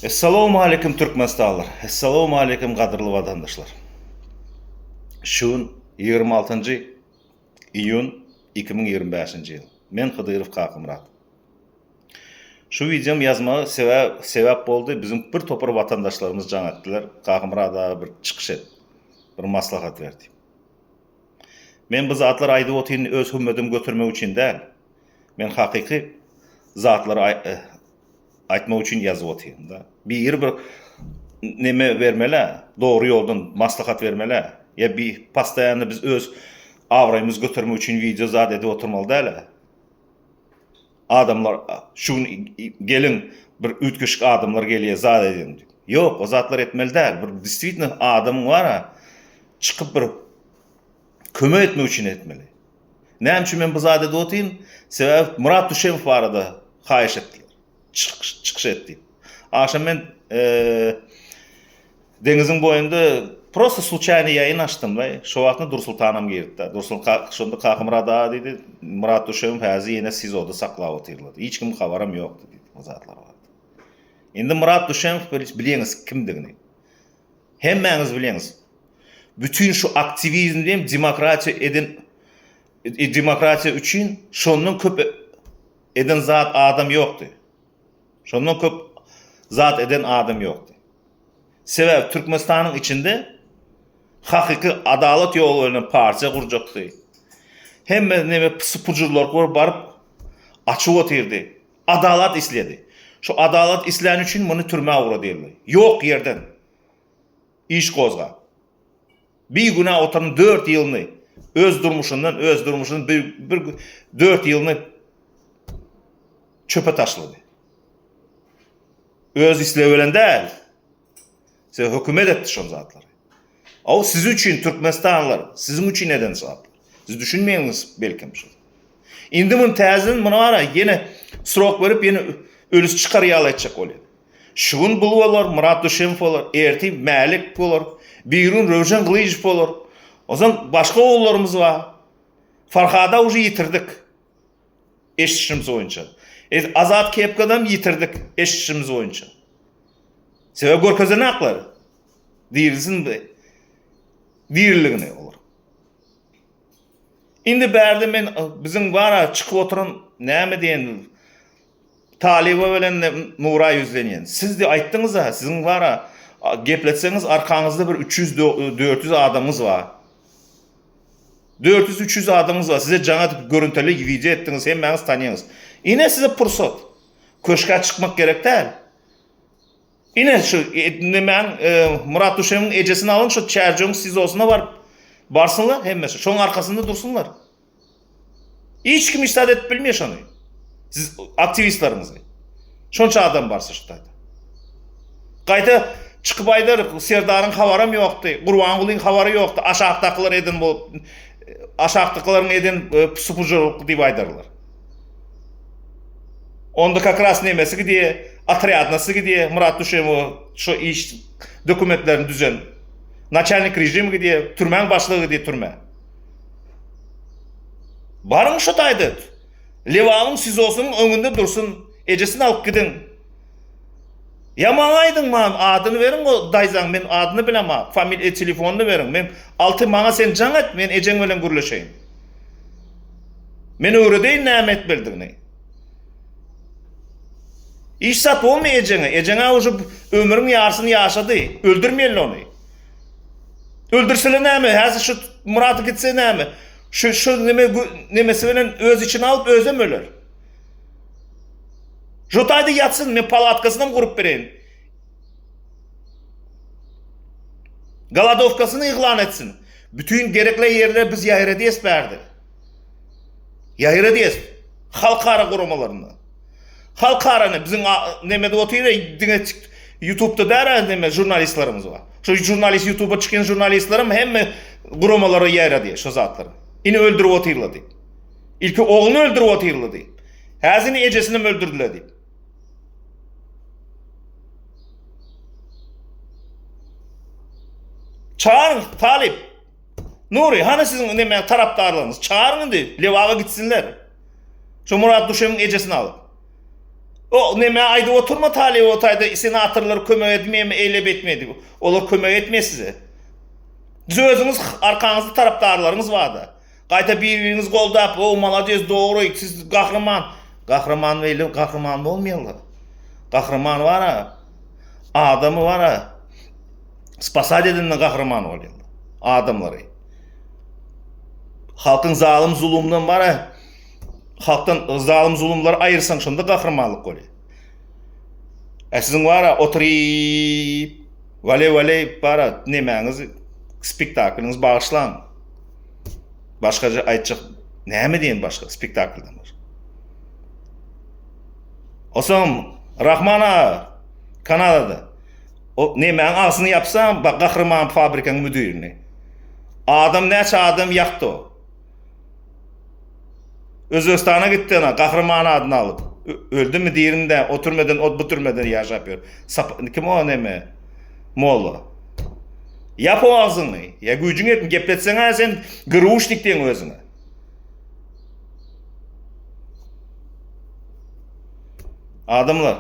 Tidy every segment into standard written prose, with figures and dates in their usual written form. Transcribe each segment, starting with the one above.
Assalamu alaikum Türkmenistanlar. Assalamu alaikum qadırlı vatandaşlar. Şun 26 iyun 2025 yıl. Men Hıdırov Kakımrat. Şu videom yazmağı sebep boldu. Bizim bir topar vatandaşlarımız can ettiler. Kakımrat'a bir çıkış et. Bir maslahat verdi. Men bu zatlar aydı otin öz hümmedim götürmek için değil. Men hakiki zatları aytmak için yazıp otayım da. Bir neme vermele, doğru yoldan maslahat vermele. Ya bir pastayanı biz öz avrayımız götürmek için video zat edip oturmalı değil. Adamlar şun gelin bir ütküşük adamlar geliyor zat edin. Yok, o zatlar etmeli değil. Bir действительно adam var ha, çıkıp bir köme etmek için etmeli. Ne için ben bu zat edip otayım? Sebep Murat Düşemov vardı, hayiş ettiler. Çıkış etti. Akşam ben denizin boyunda просто случайно yayın açtım da. Şu vaxtında Dursul Tanım girdi. Dursul şunda Kakımrat dedi. Murat Düşemov həzi yine sizoda saklab oturladı. Hiç kim xabaram yoktu dedi. O zatlar vardı. Endi Murat Düşemov bileniz kimdigini. Hemmeniz bileniz. Bütün şu aktivizm diyeyim demokratiya üçün şondan köp eden zat adam yoktu. Şondan köp zat eden adam yoktu. Sebep Türkmenistan'ın içinde hakiki adalet yollarının parça kuracaktı. Hem neme spurcular barıp açıp oturdu. Adalet isledi. Şu adalet isleyen için bunu türmeye uğradıydı. Yok yerden. İş kozga. Bir güne oturun 4 yılını öz durmuşundan bir 4 yılını çöpe taşladı. Öz isleyen değil. Size hükümet etti şun zatları. O sizin için Türkmenistanlılar, sizin için neden zatlar? Siz düşünmeyiniz belki. Şimdi bunun tezinin buna var yine sırok verip yine ölüsü çıkarıyalı edecek oluyor. Şun bulu olur, Murat Düşemov olur, erti Malik olur, bir gün Rövcan Kılıcıp olur. O zaman başka oğullarımız var. Farhada ucu yitirdik. Eşitişimiz oyunca. Azat Kepka'dan yitirdik eşitişimiz oyunca. Sebep Gorkazan'ın hakları. Değilsin de. Değilliğine olur. Şimdi berdi ben bizim var çıkıp oturun neyme diyen talibe bilen Nura yüzleniyen. Siz de ayttınız ha, sizin var gepletseniz arkanızda bir 300-400 adamımız var. 400-300 adamımız var. Size cana görüntülü video ettiniz, hem beniz tanıyınız. Yine size fırsat. Köşke çıkmak gerek değil. Yine şu Murat Düşemov'un ecesini alın, şu Çercoğun sizosuna var. Barsınlar hem mesela. Şunun arkasında dursunlar. Hiç kim istat edip bilmiyor şunu. Siz aktivistlarınızı. Şunca adam varsa şu tayda. Kayta çıkıp aydır, Serdar'ın xabarım yoktu. Kurbanqul'un xabarı yoktu. Aşağıdakiler edin bu. Aşağıdakilerin edin spurculuk deyip aydarlar. Onda как раз nemesi diye, отряднасы diye, Murat Düşemov şu iş dokumentlerini düzen. Начальник rejimi diye, türmen başlığı diye türme. Barın şu taydı. Leval'ın sizosunun önünde dursun, ecesini alıp gidin. Yaman aydın mağam, adını verin o dayzan, ben adını bilemem, familya telefonunu verin. Ben altı mağa sen can et, ben ecen ölen gürleşeyim. Ben öğredeyin nâmet bildiğini. İş sat olmayacağını, ecene ucu ömrün yarısını yaşadı, öldürmeyelim onu. Öldürsele ne mi? Hazır şu Murat'ı gitse ne mi? Şu nemesi veren öz için alıp özem ölür. Jotayda yatsın, men palatkasına mı kurup vereyim? Galadovkasını ilan etsin. Bütün gerekli yerlere biz yayır diyeyiz berdi. Yayır diyeyiz. Halkara kurumalarında. Halkaranı bizim nemede oturuyor, YouTube'da der neme jurnalistlerimiz var. Şu jurnalist YouTube'a çıkan jurnalistlerim hem kurumaları yayır diye şu zatları. Yine öldürüp oturuyor diye. İlki oğlunu öldürüp oturuyor diye. Hazini ecesini mi öldürdüler diye. Çağırın Talip. Nuri hani sizin neme taraftarlarınız çağırın diye. Levava gitsinler. Şu Murat Düşemov'un ecesini alın. O neme ayda oturma talibi otayda senatörler kömek etmeyemi eylep etmedi. Olar kömek etmez size. Siz özünüz arkanızda taraftarlarınız vardı. Qayta birbiriniz goldap, o malades doğru, siz kahraman. Kahraman veyle kahraman olmayanlar. Kahraman var ha. Adamı var ha. Spasad edenden kahraman oluyorlar. Adamları. Halkın zalim zulümden var ha. Halktan zalim zulümleri ayırsan şunda kahramanlık oluyor. Sizin var ha oturayıp vale var ha nemeğiniz spektakliniz bağışlan. Başkaca aytacak näme deyin başka spektakldan var. Osam Rahmana Kanada'da o nemeğin ağzını yapsam bak kahraman fabrikanın müdürünü. Adam neçe adam yaktı o. Özbekistan'a gitti ana kahraman adını alıp öldü mü diğerinde oturmadan ot buturmadan yaşap yapıyor. Kim o neme? Molla. Yap o ağzını. Ya gücün etme gepletsene sen gırıvuş dikten özüne. Adamlar,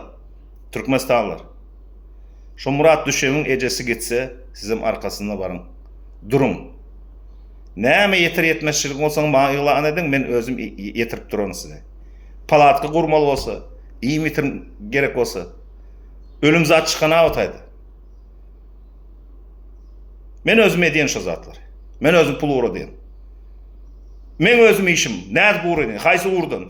Türkmenistanlılar. Şu Murat Düşev'in ecesi gitse sizin arkasında varın. Durun. Näme yeter yetmezçilik olsan bana ilan edin, ben özüm yetirip durun size. Palatka kurmalı olsa, iyi mitir gerek olsa, ölüm zat çıkana otaydı. Men özüm ediyen şu zatlar. Men özüm pul uğra diyen. Men özüm işim, näd uğra diyen, haysi uğrdan.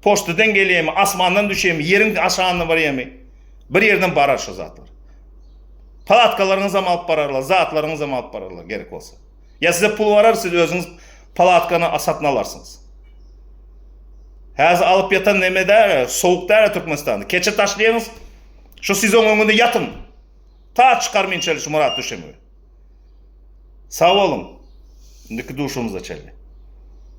Poçtadan geleyemi, asmandan düşeyemi, yerin aşağına varayemi. Bir yerden barar şu zatlar. Palatkalarınıza mı alıp bararlar, zatlarınıza mı alıp bararlar gerek olsa. Ya size pul varar, siz özünüz palatkanı asatın alarsınız. Həzi alıp yatan neme der, soğuk der Türkmenistan'da. Keçe taşlayanız, şu sizin önünde yatın. Ta çıkarmayın çeli şu Murat Düşemi. Sağ olun. Ndiki duşumuza çeli.